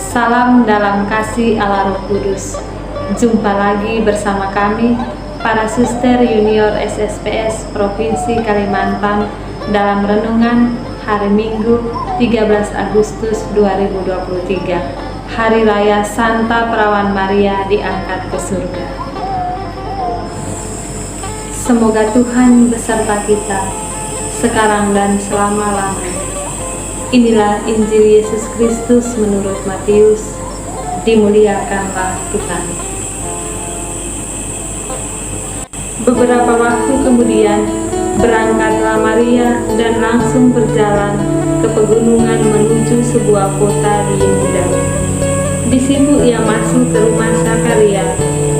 Salam dalam kasih Allah Roh Kudus. Jumpa lagi bersama kami, para suster junior SSPS Provinsi Kalimantan dalam renungan hari Minggu 13 Agustus 2023, Hari Raya Santa Perawan Maria diangkat ke surga. Semoga Tuhan beserta kita, sekarang dan selama-lamanya. Inilah Injil Yesus Kristus menurut Matius. Dimuliakanlah Tuhan. Beberapa waktu kemudian, berangkatlah Maria dan langsung berjalan ke pegunungan menuju sebuah kota di Yehuda. Di situ ia masuk ke rumah Zakaria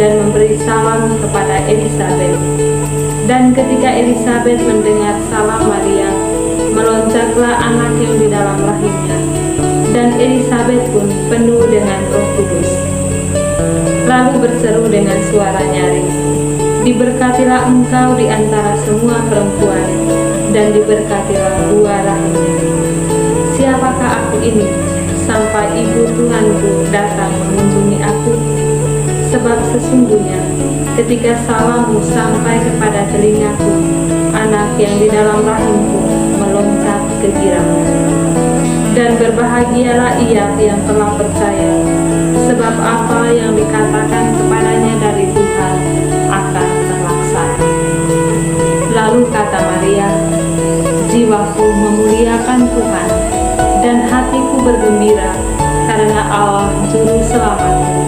dan memberi salam kepada Elisabet. Dan ketika Elisabet mendengar salam Maria, meloncaklah anak yang di dalam rahimnya, dan Elisabet pun penuh dengan Roh Kudus. Lalu berseru dengan suara nyaring, "Diberkatilah engkau di antara semua perempuan, dan diberkatilah buah rahimmu. Siapakah aku ini, sampai ibu Tuhanku datang mengunjungi aku? Sebab sesungguhnya ketika salammu sampai kepada telingaku, anak yang di dalam rahimku meloncat kegirangnya. Dan berbahagialah ia yang telah percaya, sebab apa yang dikatakan kepadanya dari Tuhan akan terlaksana." Lalu kata Maria, "Jiwaku memuliakan Tuhan, dan hatiku bergembira karena Allah Juru Selamatku,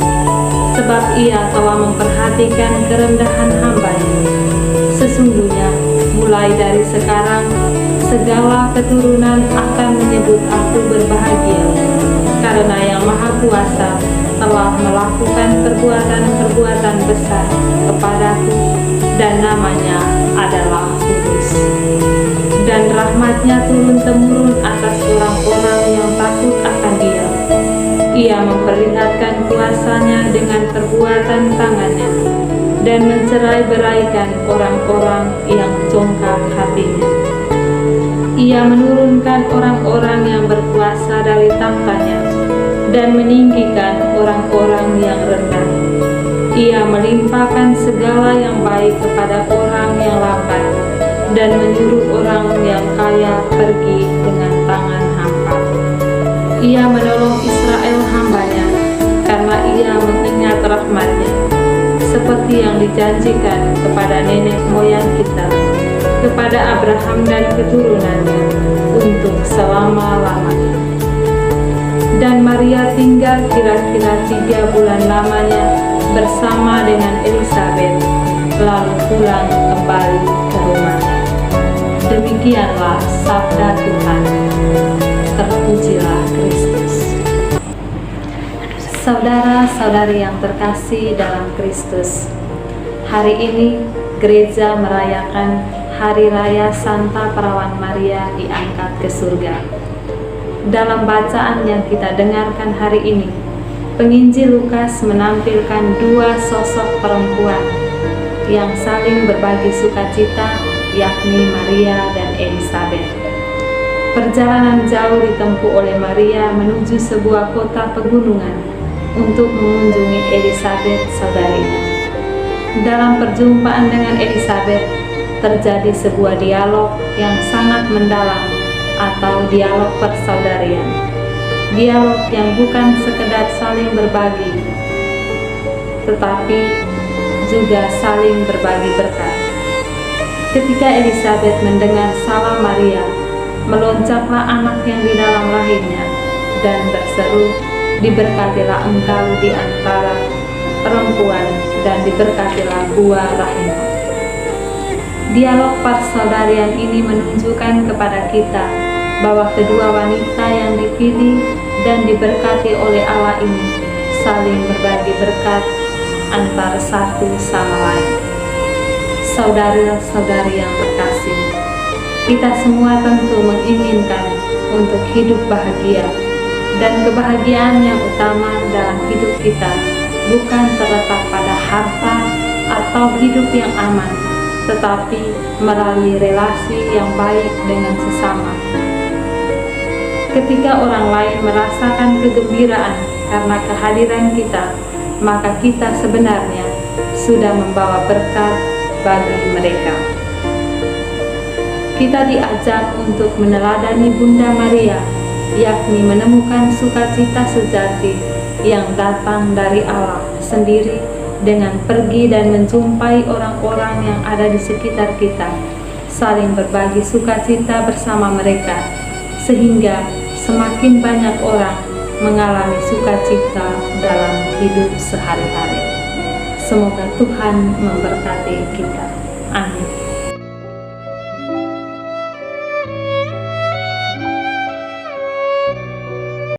sebab ia telah memperhatikan kerendahan hamba-Nya. Sesungguhnya mulai dari sekarang segala keturunan akan menyebut aku berbahagia, karena Yang Maha Kuasa telah melakukan perbuatan-perbuatan besar kepadaku, dan namanya adalah kudus. Dan rahmat-Nya turun-temurun atas orang-orang yang takut akan Dia. Ia memperlihatkan kuasa-Nya dengan perbuatan tangan-Nya, dan mencerai-beraikan orang-orang yang congkak hatinya. Ia menurunkan orang-orang yang berkuasa dari takhta-Nya, dan meninggikan orang-orang yang rendah. Ia melimpahkan segala yang baik kepada orang yang lapar, dan menyuruh orang yang kaya pergi dengan tangan hampa. Ia menolong Israel hamba-Nya, karena Ia mengingat rahmat-Nya, seperti yang dijanjikan kepada nenek moyang kita, kepada Abraham dan keturunannya, untuk selama-lamanya. Dan Maria tinggal kira-kira 3 bulan lamanya bersama dengan Elisabet, lalu pulang kembali ke rumahnya. Demikianlah sabda Tuhan. Terpujilah Kristus. Saudara-saudari yang terkasih dalam Kristus, hari ini gereja merayakan Hari Raya Santa Perawan Maria diangkat ke surga. Dalam bacaan yang kita dengarkan hari ini, penginjil Lukas menampilkan 2 sosok perempuan yang saling berbagi sukacita, yakni Maria dan Elisabet. Perjalanan jauh ditempuh oleh Maria menuju sebuah kota pegunungan untuk mengunjungi Elisabet saudarinya. Dalam perjumpaan dengan Elisabet, terjadi sebuah dialog yang sangat mendalam atau dialog persaudarian. Dialog yang bukan sekedar saling berbagi, tetapi juga saling berbagi berkat. Ketika Elisabet mendengar salam Maria, meloncaklah anak yang di dalam rahimnya dan berseru, "Diberkatilah engkau di antara perempuan, dan diberkatilah buah rahimmu." Dialog persaudarian ini menunjukkan kepada kita bahwa kedua wanita yang dipilih dan diberkati oleh Allah ini saling berbagi berkat antara satu sama lain. Saudara-saudari yang terkasih, kita semua tentu menginginkan untuk hidup bahagia, dan kebahagiaan yang utama dalam hidup kita bukan terletak pada harta atau hidup yang aman, tetapi melalui relasi yang baik dengan sesama. Ketika orang lain merasakan kegembiraan karena kehadiran kita, maka kita sebenarnya sudah membawa berkat bagi mereka. Kita diajak untuk meneladani Bunda Maria, yakni menemukan sukacita sejati yang datang dari Allah sendiri dengan pergi dan menjumpai orang-orang yang ada di sekitar kita, saling berbagi sukacita bersama mereka, sehingga semakin banyak orang mengalami sukacita dalam hidup sehari-hari. Semoga Tuhan memberkati kita. Amin.